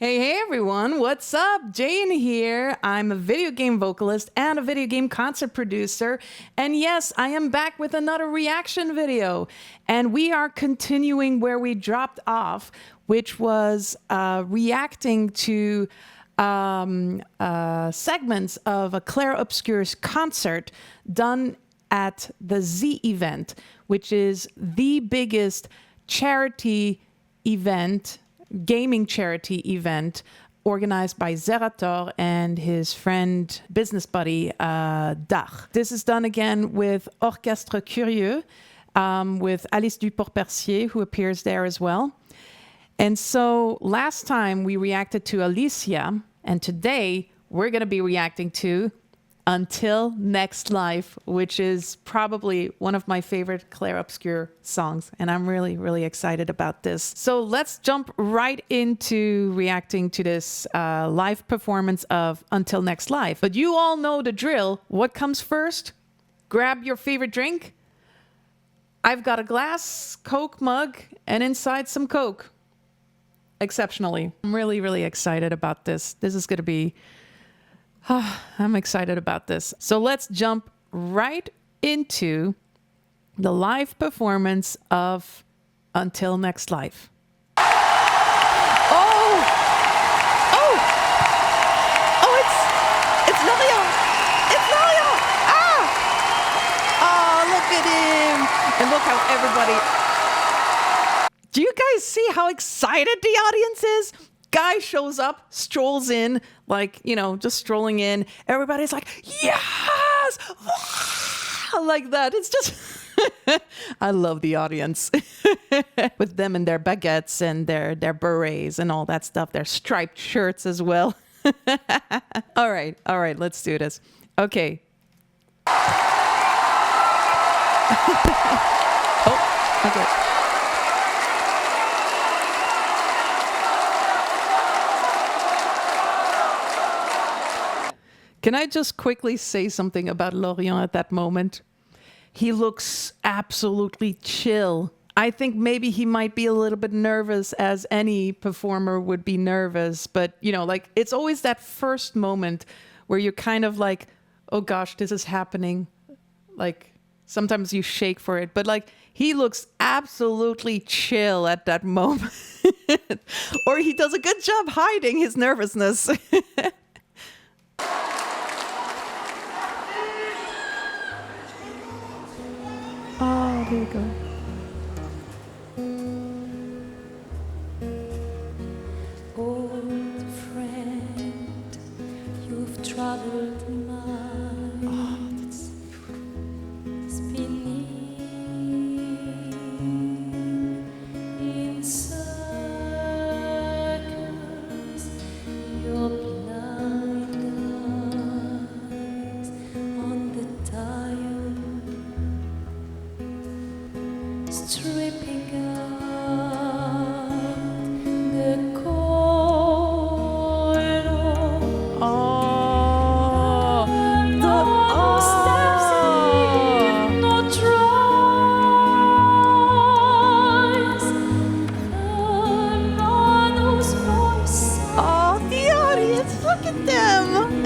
Hey everyone, what's up? Jayhan here. I'm a video game vocalist and a video game concert producer. And yes, I am back with another reaction video. And we are continuing where we dropped off, which was reacting to segments of a Clair Obscur's concert done at the Z event, which is the biggest charity event, gaming charity event organized by Zerator and his friend, business buddy, Dach. This is done again with Orchestre Curieux, with Alice Duport-Percier, who appears there as well. And so last time we reacted to Alicia, and today we're going to be reacting to Until Next Life, which is probably one of my favorite Clair Obscur songs. And I'm really, really excited about this. So let's jump right into reacting to this live performance of Until Next Life. But you all know the drill. What comes first? Grab your favorite drink. I've got a glass Coke mug and inside some Coke. Exceptionally. I'm really, really excited about this. This is going to be... I'm excited about this. So let's jump right into the live performance of Until Next Life. It's Loriot! It's Loriot! Oh, look at him! And look how everybody... Do you guys see how excited the audience is? Guy shows up, strolls in, like, you know, just strolling in. Everybody's like, yes! Like that. It's just... I love the audience. With them and their baguettes and their berets and all that stuff. Their striped shirts as well. All right, let's do this. Okay. Oh, okay. Can I just quickly say something about Loriot at that moment? He looks absolutely chill. I think maybe he might be a little bit nervous, as any performer would be nervous. But, you know, like, it's always that first moment where you're kind of like, oh gosh, this is happening. Like, sometimes you shake for it. But, like, he looks absolutely chill at that moment. Or he does a good job hiding his nervousness. Oh, there you go. Old friend, you've traveled miles. Oh, that's... Spinning in circles, your blind eyes on the dial, stripping out the corridor. Oh, No steps in, no tries. Another's voice. oh, the audience, look at them.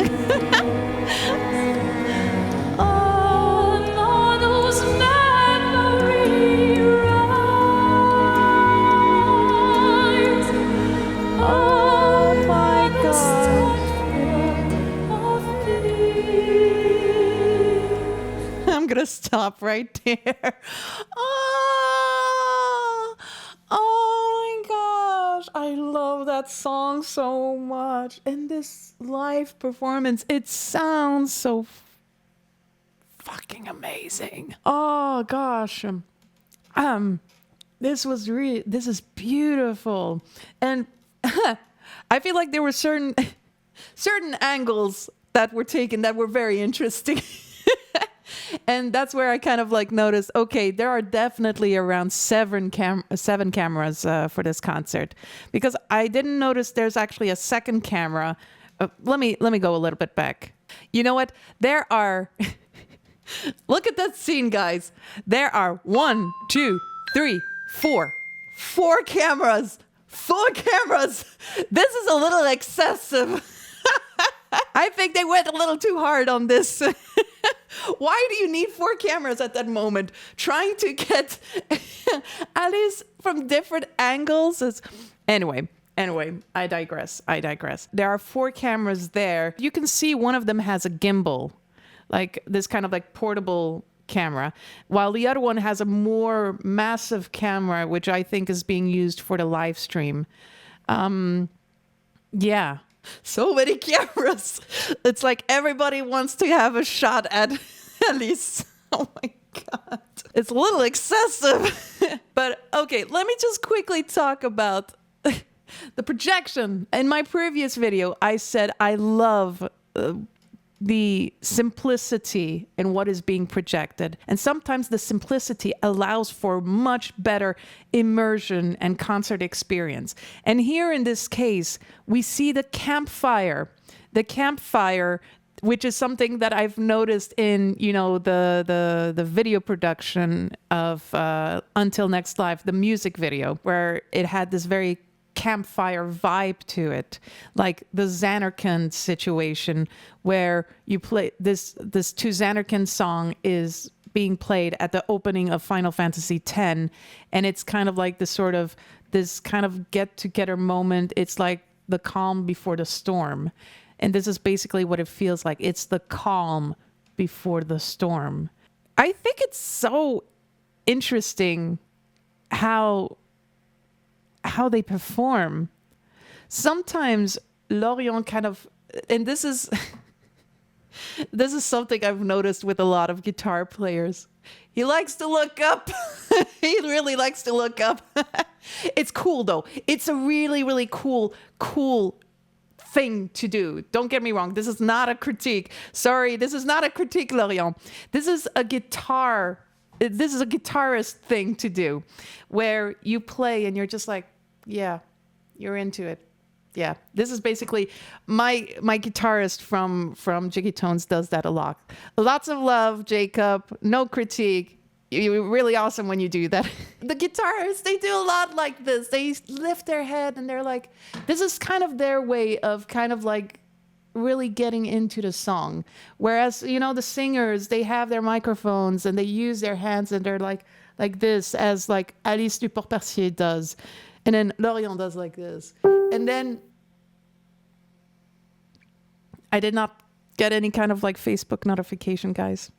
Another's memory rise. Oh my God. I'm gonna stop right there. Oh my gosh. I love that song so much. And this live performance, it sounds so fucking amazing. Oh gosh. This is beautiful. And I feel like there were certain angles that were taken that were very interesting. And that's where I kind of like noticed, okay, there are definitely around seven cameras for this concert, because I didn't notice there's actually a second camera. Let me go a little bit back. You know what? There are, look at that scene, guys. There are 1, 2, 3, 4 cameras 4 cameras. This is a little excessive. I think they went a little too hard on this. Why do you need 4 cameras at that moment? Trying to get Alice from different angles is... Anyway, I digress. There are 4 cameras there. You can see one of them has a gimbal, like this kind of like portable camera, while the other one has a more massive camera, which I think is being used for the live stream. Yeah. So many cameras. It's like everybody wants to have a shot at Alice. Oh my God. It's a little excessive. But okay, let me just quickly talk about the projection. In my previous video, I said I love the simplicity in what is being projected. And sometimes the simplicity allows for much better immersion and concert experience. And here in this case, we see the campfire, which is something that I've noticed in, you know, the video production of Until Next Live, the music video, where it had this very campfire vibe to it, like the Xanarkand situation, where you play this To Xanarkand song is being played at the opening of Final Fantasy X, and it's kind of like this kind of get together moment. It's like the calm before the storm, and this is basically what it feels like. It's the calm before the storm. I think it's so interesting how they perform. Sometimes Lorient kind of, and this is something I've noticed with a lot of guitar players. He likes to look up. He really likes to look up. It's cool though. It's a really, really cool thing to do. Don't get me wrong. This is not a critique. Sorry, this is not a critique, Lorient. This is a guitarist thing to do, where you play and you're just like, yeah, you're into it. Yeah, this is basically my guitarist from JiggyTones does that a lot. Lots of love, Jacob. No critique. You're really awesome when you do that. The guitarists, they do a lot like this. They lift their head and they're like, this is kind of their way of kind of like really getting into the song. Whereas, you know, the singers, they have their microphones and they use their hands and they're like this, as like Alice duport-percier does. And then Lorient does like this. And then I did not get any kind of like Facebook notification, guys.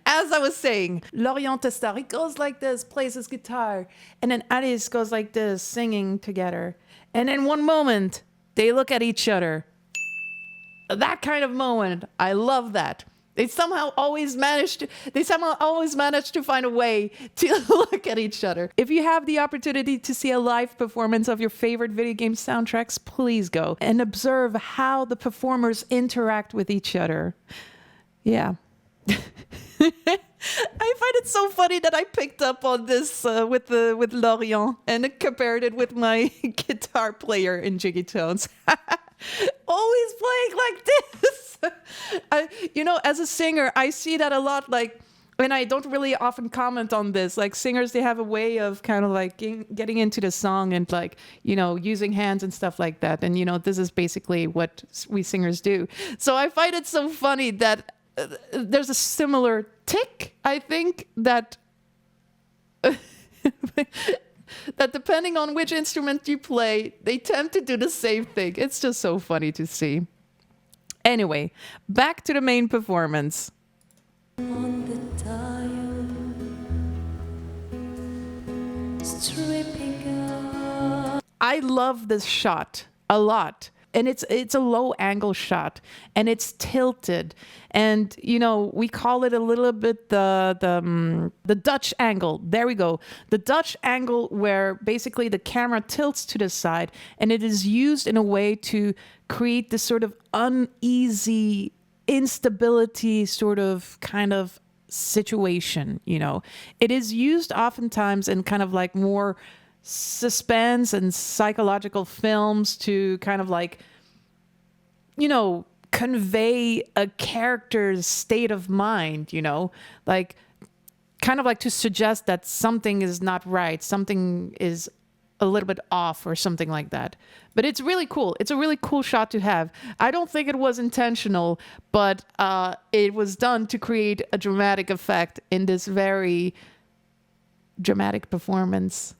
As I was saying, Lorient Testar, he goes like this, plays his guitar. And then Alice goes like this, singing together. And in one moment, they look at each other. That kind of moment, I love that. They somehow always manage to find a way to look at each other. If you have the opportunity to see a live performance of your favorite video game soundtracks, please go and observe how the performers interact with each other. Yeah. I find it so funny that I picked up on this with Lorient and compared it with my guitar player in JiggyTones. Always playing like this. You know, as a singer, I see that a lot. Like, and I don't really often comment on this. Like, singers, they have a way of kind of like getting into the song and like, you know, using hands and stuff like that. And, you know, this is basically what we singers do. So I find it so funny that there's a similar tick, I think, that that depending on which instrument you play, they tend to do the same thing. It's just so funny to see. Anyway, back to the main performance. On the tile, stripping up. I love this shot a lot. And it's a low angle shot and it's tilted. And, you know, we call it a little bit the Dutch angle. There we go. The Dutch angle, where basically the camera tilts to the side and it is used in a way to create this sort of uneasy instability sort of kind of situation, you know. It is used oftentimes in kind of like more suspense and psychological films to kind of like, you know, convey a character's state of mind, you know, like kind of like to suggest that something is not right, something is a little bit off or something like that. But it's really cool. It's a really cool shot to have. I don't think it was intentional, but it was done to create a dramatic effect in this very dramatic performance.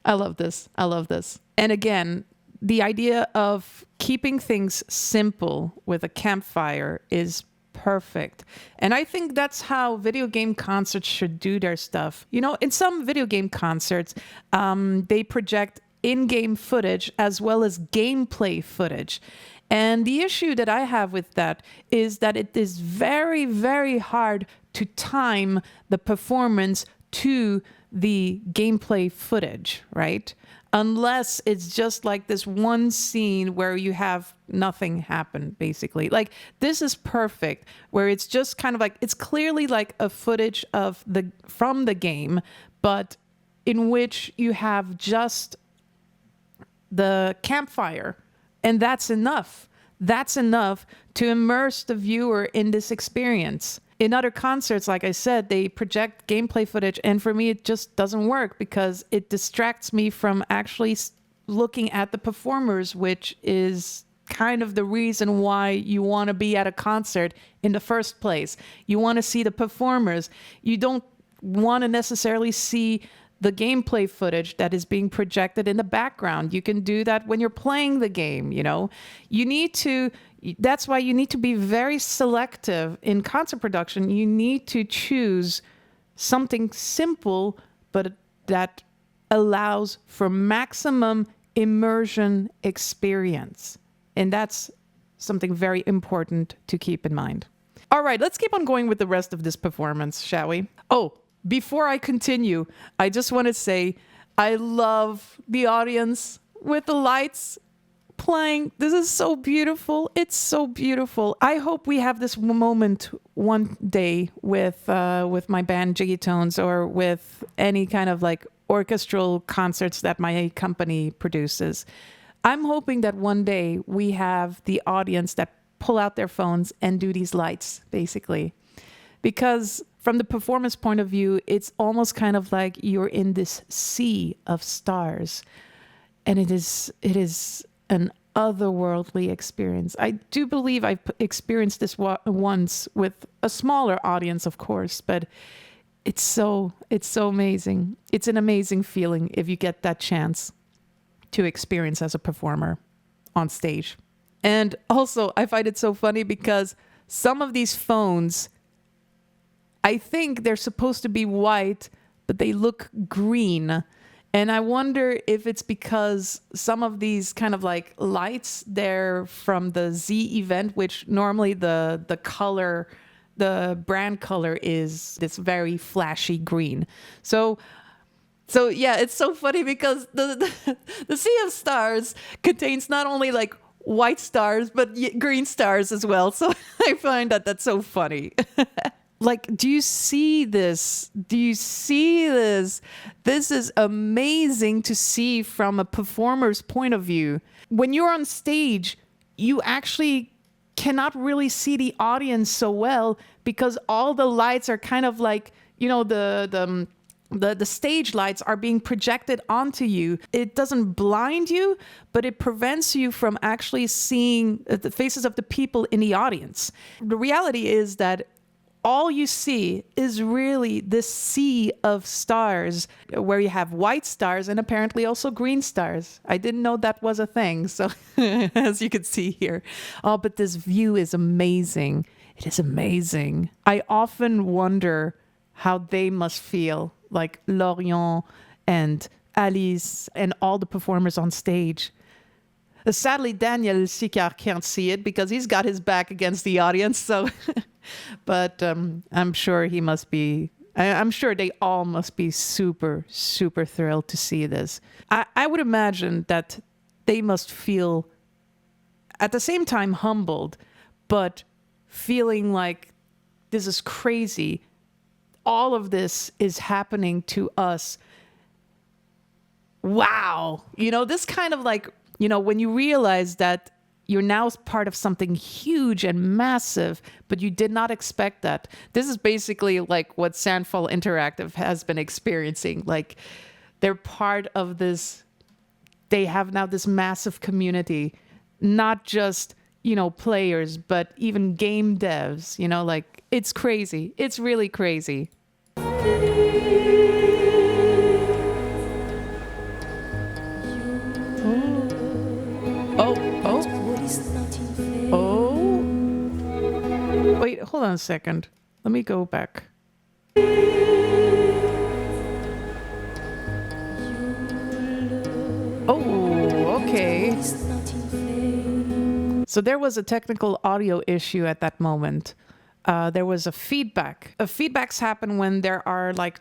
I love this. I love this. And again, the idea of keeping things simple with a campfire is perfect. And I think that's how video game concerts should do their stuff. You know, in some video game concerts, they project in-game footage as well as gameplay footage. And the issue that I have with that is that it is very, very hard to time the performance to the gameplay footage, right? Unless it's just like this one scene where you have nothing happen, basically. Like, this is perfect, where it's just kind of like, it's clearly like a footage of from the game, but in which you have just the campfire. And that's enough. That's enough to immerse the viewer in this experience. In other concerts, like I said, they project gameplay footage, and for me, it just doesn't work because it distracts me from actually looking at the performers, which is kind of the reason why you want to be at a concert in the first place. You want to see the performers. You don't want to necessarily see the gameplay footage that is being projected in the background. You can do that when you're playing the game, you know. That's why you need to be very selective in concert production. You need to choose something simple, but that allows for maximum immersion experience. And that's something very important to keep in mind. All right, let's keep on going with the rest of this performance, shall we? Oh, before I continue, I just want to say I love the audience with the lights playing. This is so beautiful. It's so beautiful. I hope we have this moment one day with my band JiggyTones, or with any kind of like orchestral concerts that my company produces. I'm hoping that one day we have the audience that pull out their phones and do these lights, basically. Because from the performance point of view, it's almost kind of like you're in this sea of stars. And it is an otherworldly experience. I do believe I've experienced this once with a smaller audience, of course, but it's so amazing. It's an amazing feeling if you get that chance to experience as a performer on stage. And also, I find it so funny because some of these phones, I think they're supposed to be white, but they look green. And I wonder if it's because some of these kind of like lights, they're from the Z event, which normally the color, the brand color is this very flashy green. So yeah, it's so funny because the Sea of Stars contains not only like white stars, but green stars as well. So I find that that's so funny. Like, do you see this? Do you see this? This is amazing to see from a performer's point of view. When you're on stage, you actually cannot really see the audience so well because all the lights are kind of like, you know, the stage lights are being projected onto you. It doesn't blind you, but it prevents you from actually seeing the faces of the people in the audience. The reality is that all you see is really this sea of stars where you have white stars and apparently also green stars. I didn't know that was a thing. So as you can see here. Oh, but this view is amazing. It is amazing. I often wonder how they must feel, like Lorient and Alice and all the performers on stage. Sadly, Daniel Sicard can't see it because he's got his back against the audience. So, but I'm sure he must be. I'm sure they all must be super, super thrilled to see this. I would imagine that they must feel at the same time humbled, but feeling like this is crazy. All of this is happening to us. Wow. You know, this kind of like, you know, when you realize that you're now part of something huge and massive, but you did not expect that. This is basically like what Sandfall Interactive has been experiencing. Like they're part of this, they have now this massive community, not just, you know, players, but even game devs, you know, like it's crazy. It's really crazy. Oh. Wait, hold on a second. Let me go back. Oh, okay. So there was a technical audio issue at that moment. There was a feedback. Feedbacks happen when there are like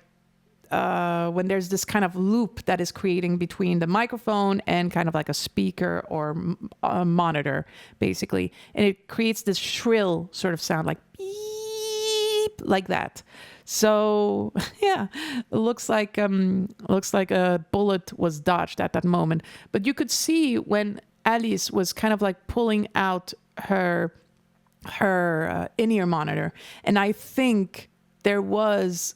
when there's this kind of loop that is creating between the microphone and kind of like a speaker or a monitor, basically. And it creates this shrill sort of sound like beep, like that. So yeah, it looks like a bullet was dodged at that moment. But you could see when Alice was kind of like pulling out her in-ear monitor, and I think there was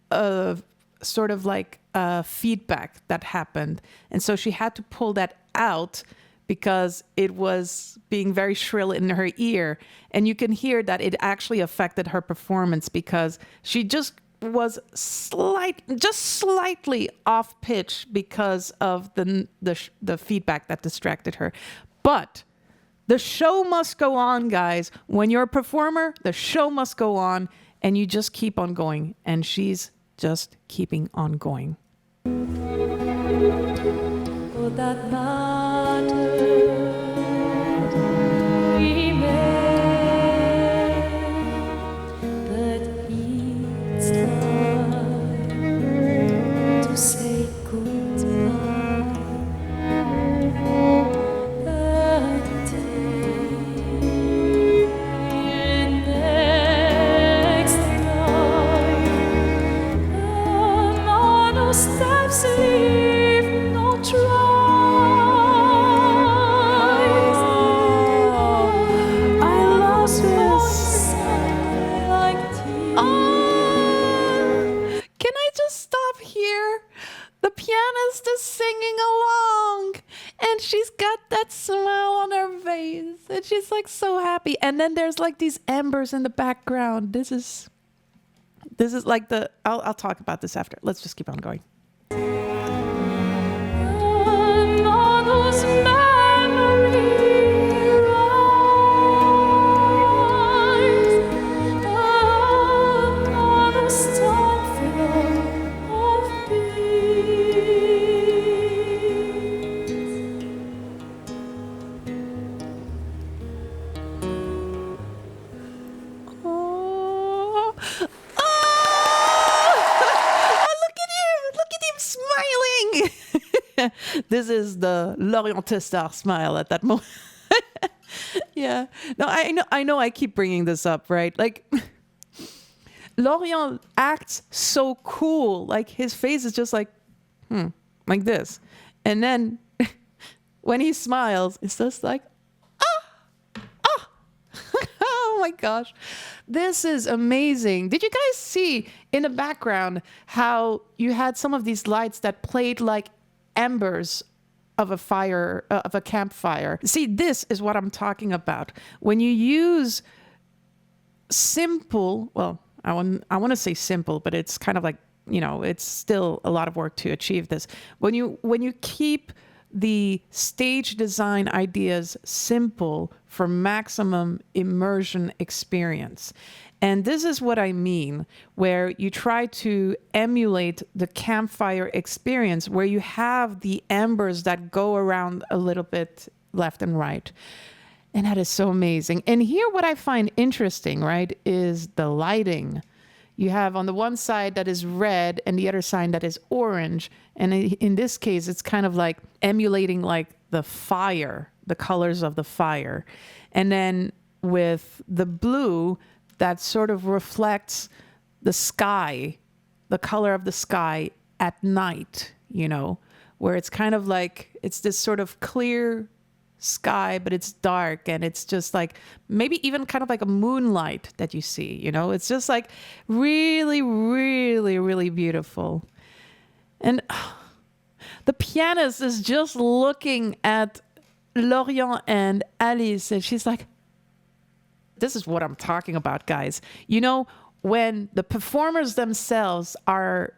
a sort of like a feedback that happened, and so she had to pull that out because it was being very shrill in her ear, and you can hear that it actually affected her performance because she just was slightly off pitch because of the feedback that distracted her. But the show must go on, guys. When you're a performer, the show must go on, and you just keep on going. And she's just keeping on going. Oh, that matter remain, but it's time to say goodbye. Pianist is singing along and she's got that smile on her face and she's like so happy, and then there's like these embers in the background. This is like the I'll talk about this after. Let's just keep on going. This is the Lorient Testard smile at that moment. Yeah. No, I know I keep bringing this up, right? Like, Lorient acts so cool. Like, his face is just like this. And then when he smiles, it's just like, oh my gosh. This is amazing. Did you guys see in the background how you had some of these lights that played like embers of a fire, of a campfire? See, this is what I'm talking about. When you use simple, well, I want to say simple, but it's kind of like, you know, it's still a lot of work to achieve this. When you keep the stage design ideas simple for maximum immersion experience. And this is what I mean, where you try to emulate the campfire experience, where you have the embers that go around a little bit left and right. And that is so amazing. And here what I find interesting, right, is the lighting. You have on the one side that is red and the other side that is orange. And in this case, it's kind of like emulating like the fire, the colors of the fire. And then with the blue, that sort of reflects the sky, the color of the sky at night, you know, where it's kind of like, it's this sort of clear sky, but it's dark, and it's just like maybe even kind of like a moonlight that you see, you know? It's just like really, really, really beautiful. And the pianist is just looking at Lorient and Alice, and she's like, this is what I'm talking about, guys. You know, when the performers themselves are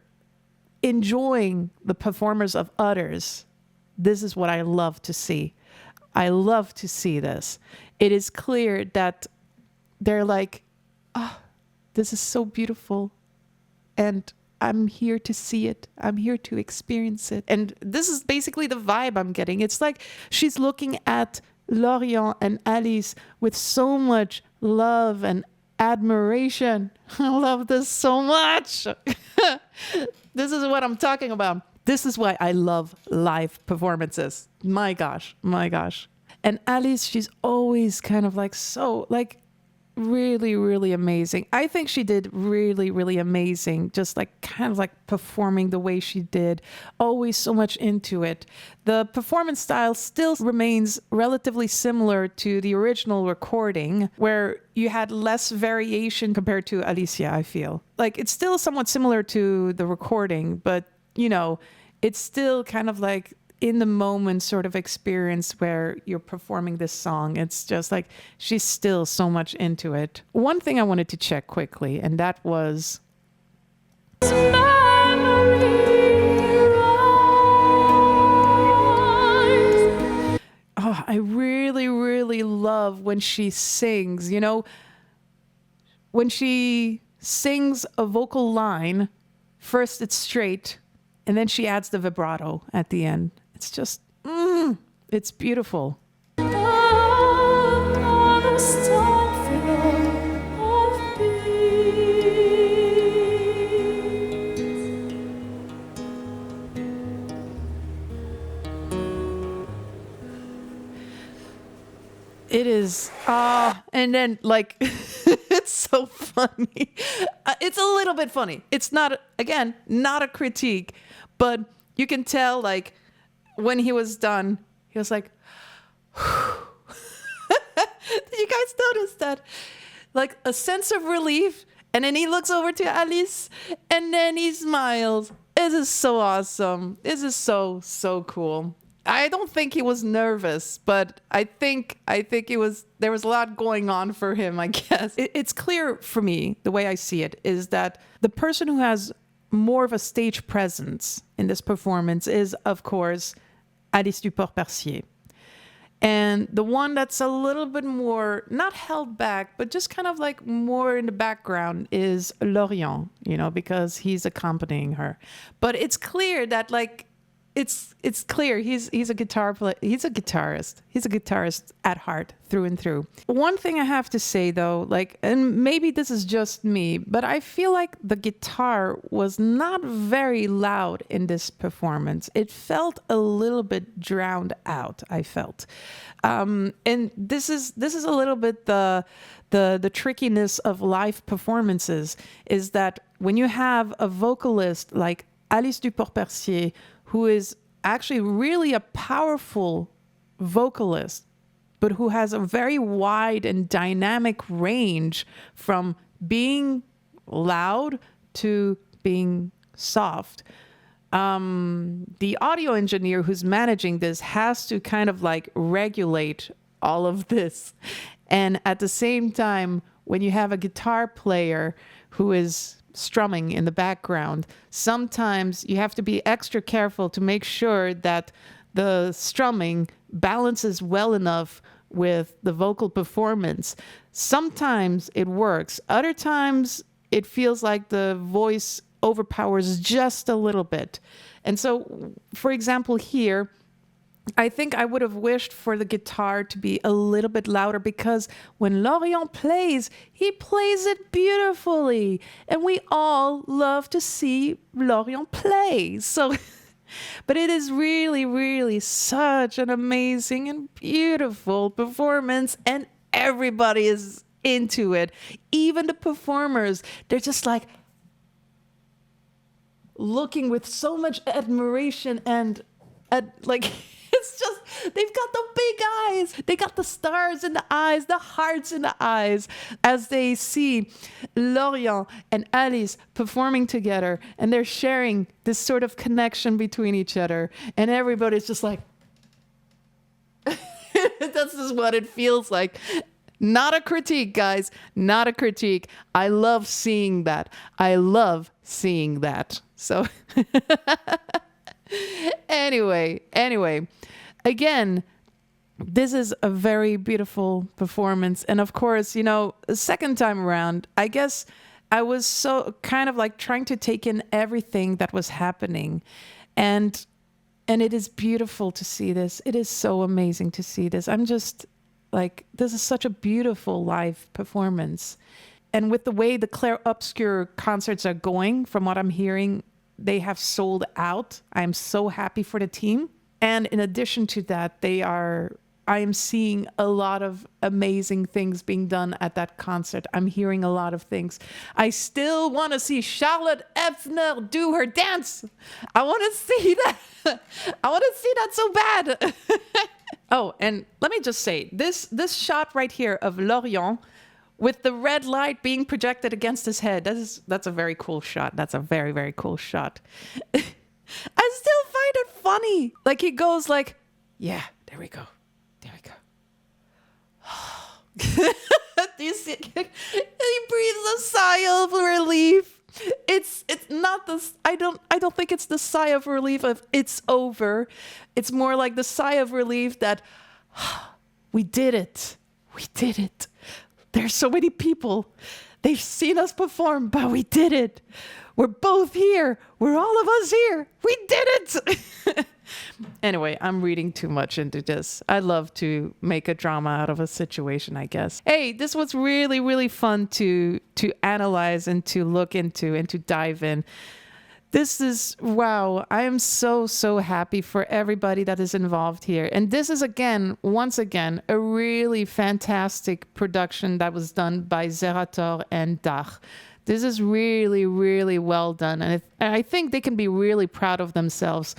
enjoying the performers of others, this is what I love to see. I love to see this. It is clear that they're like, oh, this is so beautiful. And I'm here to see it. I'm here to experience it. And this is basically the vibe I'm getting. It's like she's looking at Lorient and Alice with so much love and admiration. I love this so much. This is what I'm talking about. This is why I love live performances. My gosh, my gosh. And Alice, she's always kind of like so, like, really, really amazing. I think she did really, really amazing. Just like kind of like performing the way she did, always so much into it. The performance style still remains relatively similar to the original recording, where you had less variation compared to Alicia, I feel. Like it's still somewhat similar to the recording, but you know, it's still kind of like in the moment sort of experience where you're performing this song. It's just like she's still so much into it. One thing I wanted to check quickly, and that was I really, really love when she sings, you know, when she sings a vocal line, first it's straight, and then she adds the vibrato at the end. It's just, it's beautiful. It is, and then like, it's so funny. It's a little bit funny. It's not, again, not a critique, but you can tell like when he was done, he was like, did you guys notice that? Like a sense of relief. And then he looks over to Alice and then he smiles. This is so awesome. This is so, so cool. I don't think he was nervous, but I think there was a lot going on for him, I guess. It's clear for me, the way I see it, is that the person who has more of a stage presence in this performance is, of course, Alice duport-percier. And the one that's a little bit more, not held back, but just kind of like more in the background is Lorient, you know, because he's accompanying her. But it's clear that like, it's clear he's a guitar player. He's a guitarist at heart through and through. One thing I have to say though, like, and maybe this is just me, but I feel like the guitar was not very loud in this performance. It felt a little bit drowned out, I felt. And this is a little bit the trickiness of live performances, is that when you have a vocalist like Alice duport-percier, who is actually really a powerful vocalist, but who has a very wide and dynamic range from being loud to being soft. The audio engineer who's managing this has to kind of like regulate all of this. And at the same time, when you have a guitar player who is strumming in the background, sometimes you have to be extra careful to make sure that the strumming balances well enough with the vocal performance. Sometimes it works. Other times it feels like the voice overpowers just a little bit. And so, for example, here, I think I would have wished for the guitar to be a little bit louder, because when Lorient plays, he plays it beautifully. And we all love to see Lorient play. So, but it is really, really such an amazing and beautiful performance. And everybody is into it. Even the performers, they're just like looking with so much admiration and like... It's just, they've got the big eyes. They got the stars in the eyes, the hearts in the eyes, as they see Lorient and Alice performing together, and they're sharing this sort of connection between each other. And everybody's just like, this is what it feels like. Not a critique, guys. Not a critique. I love seeing that. I love seeing that. So anyway, again, this is a very beautiful performance. And of course, you know, the second time around, I guess I was so kind of like trying to take in everything that was happening. And it is beautiful to see this. It is so amazing to see this. I'm just like, this is such a beautiful live performance. And with the way the Clair Obscur concerts are going, from what I'm hearing, they have sold out. I'm so happy for the team. And in addition to that, I am seeing a lot of amazing things being done at that concert. I'm hearing a lot of things. I still want to see Charlotte Ebner do her dance. I want to see that. I want to see that so bad. Oh, and let me just say, this shot right here of Lorient with the red light being projected against his head, that's a very cool shot. That's a very, very cool shot. I still find it funny. Like, he goes like, yeah, there we go. There we go. Do you see it? He breathes a sigh of relief. It's not this. I don't think it's the sigh of relief of it's over. It's more like the sigh of relief that we did it. We did it. There's so many people. They've seen us perform, but we did it. We're both here. We're all of us here. We did it. Anyway, I'm reading too much into this. I love to make a drama out of a situation, I guess. Hey, this was really, really fun to analyze and to look into and to dive in. This is, wow, I am so, so happy for everybody that is involved here. And this is, once again, a really fantastic production that was done by Zerator and Dach. This is really, really well done. And I think they can be really proud of themselves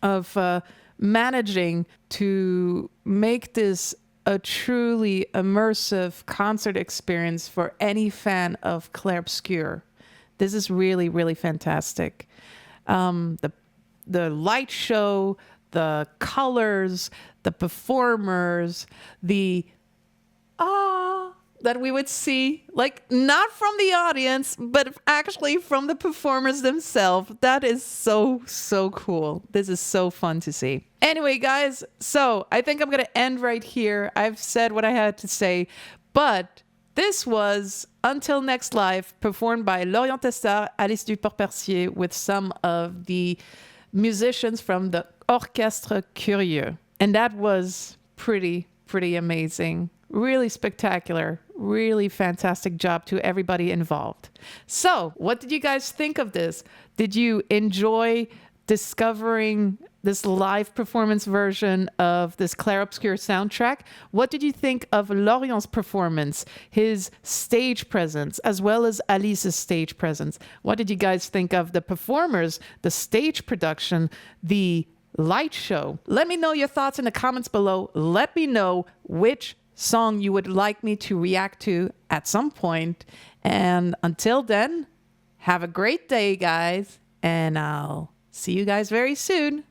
of managing to make this a truly immersive concert experience for any fan of Clair Obscur. This is really, really fantastic. The light show, the colors, the performers, the that we would see, like, not from the audience, but actually from the performers themselves. That is so, so cool. This is so fun to see. Anyway, guys, so I think I'm going to end right here. I've said what I had to say, but this was Until Next Live, performed by Lorient Tessard, Alice Duport-Percier, with some of the musicians from the Orchestre Curieux. And that was pretty amazing. Really spectacular, really fantastic job to everybody involved. So, what did you guys think of this? Did you enjoy discovering this live performance version of this Clair Obscur soundtrack? What did you think of Lorient's performance, his stage presence, as well as Alice's stage presence? What did you guys think of the performers, the stage production, the light show? Let me know your thoughts in the comments below. Let me know which song you would like me to react to at some point. And until then, have a great day, guys, and I'll see you guys very soon.